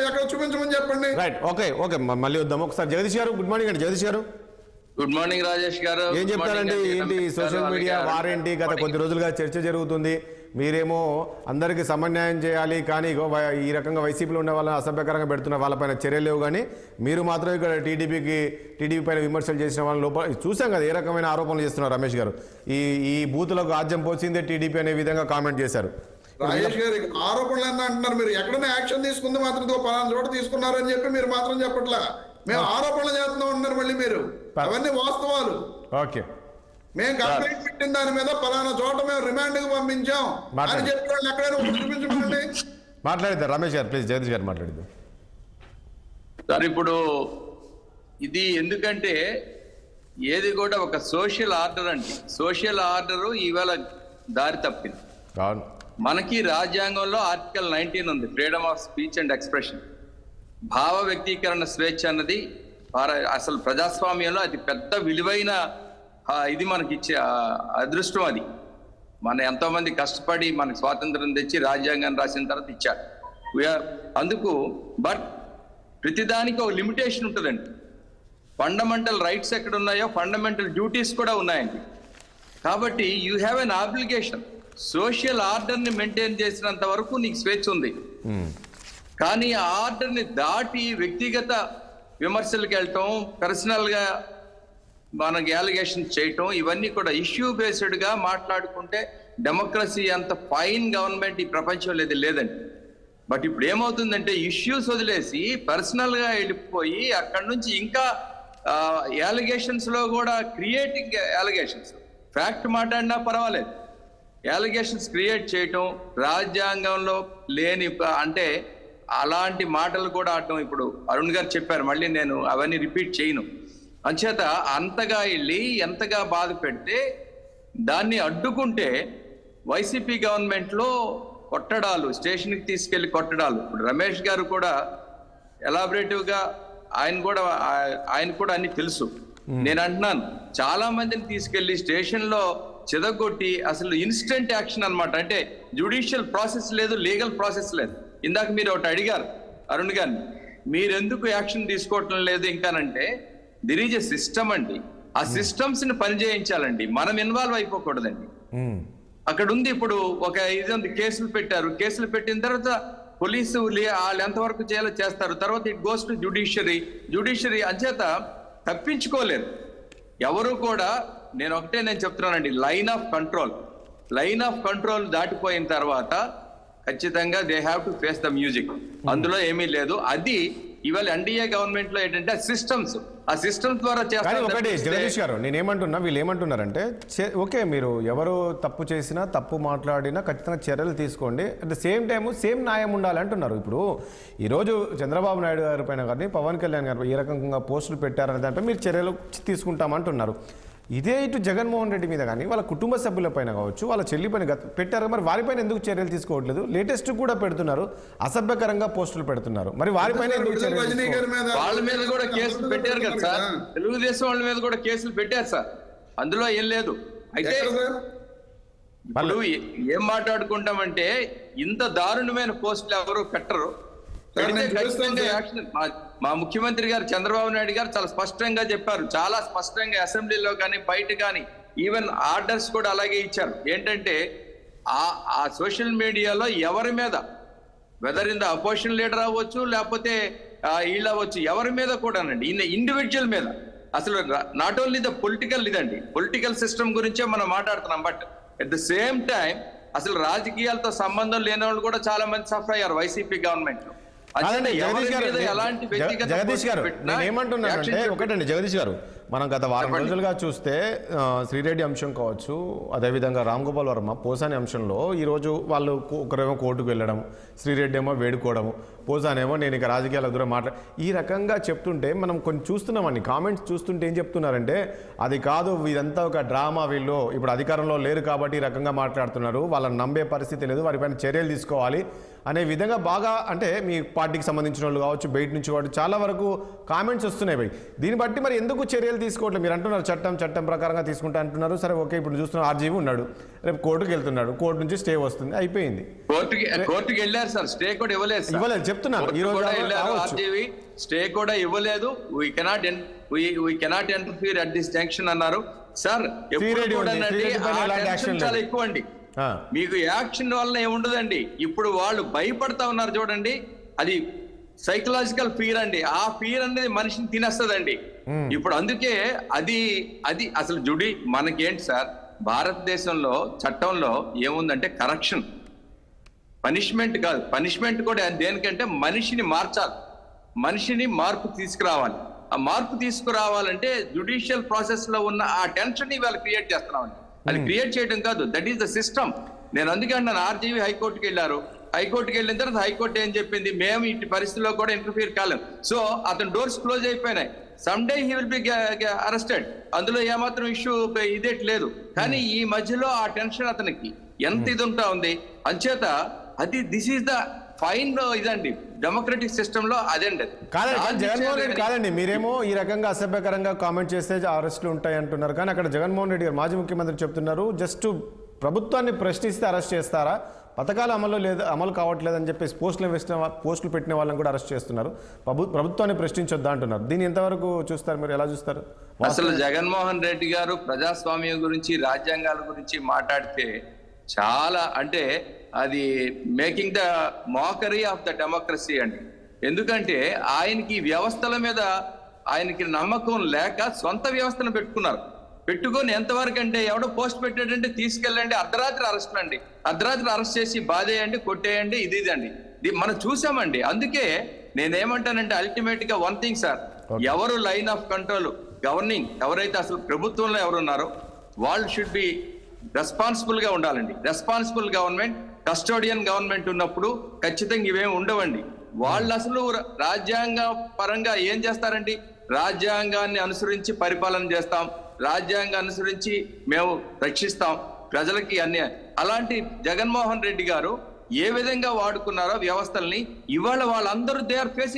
అక్కడ చూపించమని చెప్పండి. రైట్, ఓకే ఓకే, మళ్ళీ వద్దాం. ఒకసారి జగదీష్ గారు, గుడ్ మార్నింగ్ అండి. జగదీష్ గారు, గుడ్ మార్నింగ్ రాజేష్ గారు. ఏం చెప్తారండి? ఏంటి సోషల్ మీడియా వారేంటి? గత కొద్ది రోజులుగా చర్చ జరుగుతుంది. మీరేమో అందరికీ సమన్వయం చేయాలి, కానీ ఈ రకంగా వైసీపీలో ఉన్న వాళ్ళని అసభ్యకరంగా పెడుతున్న వాళ్ళపైన చర్యలు లేవు, కానీ మీరు మాత్రం ఇక్కడ టీడీపీ పైన విమర్శలు చేసిన వాళ్ళ లోపల చూసాం కదా ఏ రకమైన ఆరోపణలు చేస్తున్నారు. రమేష్ గారు ఈ బూతులకు ఆజ్యం పోసిందే టీడీపీ అనే విధంగా కామెంట్ చేశారు. రాజేష్ గారు, ఆరోపణలు ఎంత అంటున్నారు మీరు? ఎక్కడైనా యాక్షన్ తీసుకుంది మాత్రం పలానా చోట తీసుకున్నారని చెప్పి మీరు మాత్రం చెప్పట్లా. మేము ఆరోపణలు చేస్తున్నాం అంటున్నారు మళ్ళీ మీరు. అవన్నీ వాస్తవాలు. ఓకే, మేము కంప్లైంట్ పెట్టిన దాని మీద పలానా చోట మేము రిమాండ్ కి పంపించాం అని చెప్పి ఎక్కడైనా చూపించమండి. మాట్లాడిద్దాం రమేష్ గారు, ప్లీజ్. జగదీష్ గారు మాట్లాడిద్దాం సార్. ఇప్పుడు ఇది ఎందుకంటే ఏది కూడా ఒక సోషల్ ఆర్డర్ అండి. సోషల్ ఆర్డర్ ఇవాళ దారి తప్పింది. మనకి రాజ్యాంగంలో ఆర్టికల్ 19 ఉంది, freedom of speech and expression. భావ వ్యక్తీకరణ స్వేచ్ఛ అన్నది అసలు ప్రజాస్వామ్యంలో అది పెద్ద విలువైన ఇది మనకి ఇచ్చే అదృష్టం. అది మన ఎంతో మంది కష్టపడి మనకు స్వాతంత్రం తెచ్చి రాజ్యాంగాన్ని రాసిన తర్వాత ఇచ్చారు అందుకు. బట్ ప్రతిదానికి ఒక లిమిటేషన్ ఉంటుందండి. ఫండమెంటల్ రైట్స్ ఎక్కడ ఉన్నాయో ఫండమెంటల్ డ్యూటీస్ కూడా ఉన్నాయండి. కాబట్టి you have an obligation. Social ఆర్డర్ని మెయింటైన్ చేసినంత వరకు నీకు స్వేచ్ఛ ఉంది. కానీ ఆ ఆర్డర్ని దాటి వ్యక్తిగత విమర్శలకు వెళ్ళటం, పర్సనల్గా మనకి అలిగేషన్ చేయటం, ఇవన్నీ కూడా ఇష్యూ బేస్డ్గా మాట్లాడుకుంటే డెమోక్రసీ అంత ఫైన్ గవర్నమెంట్ ఈ ప్రపంచంలో లేదండి. బట్ ఇప్పుడు ఏమవుతుందంటే ఇష్యూస్ వదిలేసి పర్సనల్గా వెళ్ళిపోయి అక్కడి నుంచి ఇంకా అలిగేషన్స్లో కూడా క్రియేటింగ్ అలిగేషన్స్, ఫ్యాక్ట్ మాట్లాడినా పర్వాలేదు, అలిగేషన్స్ క్రియేట్ చేయటం, రాజ్యాంగంలో లేని అంటే అలాంటి మాటలు కూడా ఆడటం. ఇప్పుడు అరుణ్ గారు చెప్పారు, మళ్ళీ నేను అవన్నీ రిపీట్ చేయను. అంచేత అంతగా వెళ్ళి ఎంతగా బాధ పెడితే దాన్ని అడ్డుకుంటే వైసీపీ గవర్నమెంట్లో కొట్టడాలు, స్టేషన్కి తీసుకెళ్లి కొట్టడాలు. ఇప్పుడు రమేష్ గారు కూడా ఎలాబరేటివ్గా ఆయన కూడా అన్ని తెలుసు. నేను అంటున్నాను, చాలా మందిని తీసుకెళ్లి స్టేషన్లో చెదగొట్టి అసలు ఇన్స్టెంట్ యాక్షన్ అన్నమాట. అంటే జ్యుడిషియల్ ప్రాసెస్ లేదు, లీగల్ ప్రాసెస్ లేదు. ఇందాక మీరు ఒకటి అడిగారు అరుణ్ గారిని, మీరెందుకు యాక్షన్ తీసుకోవటం లేదు ఇంకానంటే దిర్ ఈజ్ ఎ సిస్టమ్ అండి. ఆ సిస్టమ్స్ ని పనిచేయించాలండి, మనం ఇన్వాల్వ్ అయిపోకూడదండి. అక్కడ ఉంది ఇప్పుడు ఒక ఇది ఉంది, కేసులు పెట్టారు. కేసులు పెట్టిన తర్వాత పోలీసు వాళ్ళు ఎంతవరకు చేయాలో చేస్తారు. తర్వాత ఇట్ గోస్ టు జ్యుడిషియరీ అంచేత తప్పించుకోలేరు ఎవరు కూడా. నేను చెప్తున్నానండి, లైన్ ఆఫ్ కంట్రోల్ దాటిపోయిన తర్వాత ఖచ్చితంగా they have to face the music. అందులో ఏమీ లేదు. అది ఇవాళ ఎన్డీఏ గవర్నమెంట్ లో ఏంటంటే ఆ సిస్టమ్స్ ద్వారా చేస్తారు. ఒకటి జగదీష్ గారు, నేనేమంటున్నా, వీళ్ళు ఏమంటున్నారంటే ఓకే మీరు ఎవరు తప్పు చేసినా తప్పు మాట్లాడినా ఖచ్చితంగా చర్యలు తీసుకోండి, at the same time same న్యాయం ఉండాలి అంటున్నారు. ఇప్పుడు ఈరోజు చంద్రబాబు నాయుడు గారి పైన కానీ పవన్ కళ్యాణ్ గారి ఈ రకంగా పోస్టులు పెట్టారనే దాంట్లో మీరు చర్యలు తీసుకుంటామంటున్నారు. ఇదే ఇటు జగన్మోహన్ రెడ్డి మీద కానీ వాళ్ళ కుటుంబ సభ్యులపైన కావచ్చు, వాళ్ళ చెల్లి పైన పెట్టారు, మరి వారిపైన ఎందుకు చర్యలు తీసుకోవట్లేదు? లేటెస్ట్ కూడా పెడుతున్నారు, అసభ్యకరంగా పోస్టులు పెడుతున్నారు, మరి వారిపైన వాళ్ళ మీద కూడా కేసులు పెట్టారు కదా సార్. తెలుగుదేశం వాళ్ళ మీద కూడా కేసులు పెట్టారు సార్, అందులో ఏం లేదు. అయితే ఇప్పుడు ఏం మాట్లాడుకుంటామంటే ఇంత దారుణమైన పోస్టులు ఎవరు పెట్టరు. మా ముఖ్యమంత్రి గారు చంద్రబాబు నాయుడు గారు చాలా స్పష్టంగా చెప్పారు, చాలా స్పష్టంగా అసెంబ్లీలో కానీ బయట కానీ ఈవెన్ ఆర్డర్స్ కూడా అలాగే ఇచ్చారు. ఏంటంటే ఆ సోషల్ మీడియాలో ఎవరి మీద, whether in the opposition leader అవ్వచ్చు లేకపోతే వీళ్ళు అవ్వచ్చు, ఎవరి మీద కూడానండి, ఇండివిజువల్ మీద, అసలు not only the political system గురించే మనం మాట్లాడుతున్నాం. But at the same time అసలు రాజకీయాలతో సంబంధం లేని వాళ్ళు కూడా చాలా మంది సఫర్ అయ్యారు వైసీపీ గవర్నమెంట్ లో. జగదీష్ గారు నేనేమంటున్నానంటే ఒకటండి జగదీష్ గారు, మనం గత వారం రోజులుగా చూస్తే శ్రీరెడ్డి అంశం కావచ్చు, అదేవిధంగా రామ్ గోపాల్ వర్మ పోసాని అంశంలో ఈరోజు వాళ్ళు ఒకరేమో కోర్టుకు వెళ్ళడం, శ్రీరెడ్డి ఏమో వేడుకోవడము, పోసానేమో నేను ఇక రాజకీయాల దూరం ఈ రకంగా చెప్తుంటే మనం కొన్ని చూస్తున్నామండి. కామెంట్స్ చూస్తుంటే ఏం చెప్తున్నారంటే అది కాదు, ఇదంతా ఒక డ్రామా, వీళ్ళు ఇప్పుడు అధికారంలో లేరు కాబట్టి ఈ రకంగా మాట్లాడుతున్నారు, వాళ్ళని నమ్మే పరిస్థితి లేదు, వారిపైన చర్యలు తీసుకోవాలి అనే విధంగా బాగా, అంటే మీ పార్టీకి సంబంధించిన వాళ్ళు కావచ్చు, బయట నుంచి కావచ్చు, చాలా వరకు కామెంట్స్ వస్తున్నాయి. దీన్ని బట్టి మరి ఎందుకు చర్యలు చర్యలు తీసుకోవట్లేదు. మీరు అంటున్నారు చట్టం ప్రకారంగా తీసుకుంటా అంటున్నారు. సరే ఓకే, ఇప్పుడు చూస్తున్న ఆర్జీవి ఉన్నాడు, రేపు కోర్టుకు వెళ్తున్నాడు, కోర్టు నుంచి స్టే వస్తుంది, అయిపోయింది. కోర్టుకి వెళ్ళారు సార్, స్టే కూడా ఇవ్వలేదు చెప్తున్నాను. ఈ రోజు ఆర్జీవి స్టే కూడా ఇవ్వలేదు. We cannot interfere at this junction అన్నారు సార్. చాలా ఎక్కువ అండి మీకు యాక్షన్ వల్ల ఏముండదండి. ఇప్పుడు వాళ్ళు భయపడతా ఉన్నారు చూడండి, అది సైకలాజికల్ ఫీర్ అండి. ఆ ఫీర్ అనేది మనిషిని తినేస్తుందండి. ఇప్పుడు అందుకే అది అసలు మనకేంటి సార్, భారతదేశంలో చట్టంలో ఏముందంటే కరెక్షన్, పనిష్మెంట్ కాదు. పనిష్మెంట్ కూడా దేనికంటే మనిషిని మార్చాలి, మనిషిని మార్పు తీసుకురావాలి. ఆ మార్పు తీసుకురావాలంటే జ్యుడిషియల్ ప్రాసెస్ లో ఉన్న ఆ టెన్షన్ ఇవాళ క్రియేట్ చేస్తున్నామండి. అది క్రియేట్ చేయడం కాదు, దట్ ఈస్ ద సిస్టమ్. నేను అందుకే అంటాను, ఆర్జీవి హైకోర్టుకి వెళ్ళారు, హైకోర్టుకి వెళ్ళిన తర్వాత హైకోర్టు ఏం చెప్పింది, మేము ఇటు పరిస్థితిలో కూడా ఇంటర్ఫియర్ కాలేం. సో అతను డోర్స్ క్లోజ్ అయిపోయినాయి. Some day he will be arrested, అందులో ఏమాత్రం ఇష్యూ ఇదేట్ లేదు. కానీ ఈ మధ్యలో ఆ టెన్షన్ అతనికి ఎంత ఇది ఉంటా ఉంది. అంచేత దిస్ ఈస్ ద ఫైన్ ఇదండి డెమోక్రటిక్ సిస్టమ్ లో అదండి. జగన్మోహన్ రెడ్డి కాదండి, మీరేమో ఈ రకంగా అసభ్యకరంగా కామెంట్ చేస్తే అరెస్టులు ఉంటాయి అంటున్నారు. కానీ అక్కడ జగన్మోహన్ రెడ్డి గారు మాజీ ముఖ్యమంత్రి చెప్తున్నారు, జస్ట్ ప్రభుత్వాన్ని ప్రశ్నిస్తే అరెస్ట్ చేస్తారా, పథకాలు అమలు కావట్లేదని చెప్పేసి పోస్టులు పెట్టిన వాళ్ళని కూడా అరెస్ట్ చేస్తున్నారు, ప్రభుత్వాన్ని ప్రశ్నించొద్దా అంటున్నారు. దీన్ని ఎంతవరకు చూస్తారు, మీరు ఎలా చూస్తారు? అసలు జగన్మోహన్ రెడ్డి గారు ప్రజాస్వామ్యం గురించి, రాజ్యాంగాల గురించి మాట్లాడితే చాలా అంటే అది making the మాకరీ of the democracy అండి. ఎందుకంటే ఆయనకి వ్యవస్థల మీద ఆయనకి నమ్మకం లేక సొంత వ్యవస్థను పెట్టుకొని ఎంతవరకు అంటే ఎవడో పోస్ట్ పెట్టాడంటే తీసుకెళ్ళండి, అర్ధరాత్రి అరెస్ట్లు అండి, అర్ధరాత్రి అరెస్ట్ చేసి బాధేయండి, కొట్టేయండి, ఇది అండి. మనం చూసామండి. అందుకే నేనేమంటానంటే అల్టిమేట్ గా వన్ థింగ్ సార్, ఎవరు లైన్ ఆఫ్ కంట్రోల్ గవర్నింగ్ ఎవరైతే అసలు ప్రభుత్వంలో ఎవరున్నారో వాళ్ళు షుడ్ బి రెస్పాన్సిబుల్ గా ఉండాలండి. రెస్పాన్సిబుల్ గవర్నమెంట్, కస్టోడియన్ గవర్నమెంట్ ఉన్నప్పుడు ఖచ్చితంగా ఇవేమి ఉండవండి. వాళ్ళు అసలు రాజ్యాంగ పరంగా ఏం చేస్తారండి, రాజ్యాంగాన్ని అనుసరించి పరిపాలన చేస్తాం, రాజ్యాంగాన్ని అనుసరించి మేము రక్షిస్తాం ప్రజలకి అన్ని. అలాంటి జగన్మోహన్ రెడ్డి గారు ఏ విధంగా వాడుకున్నారో వ్యవస్థల్ని, ఇవాళ వాళ్ళందరూ దే ఆర్ ఫేసింగ్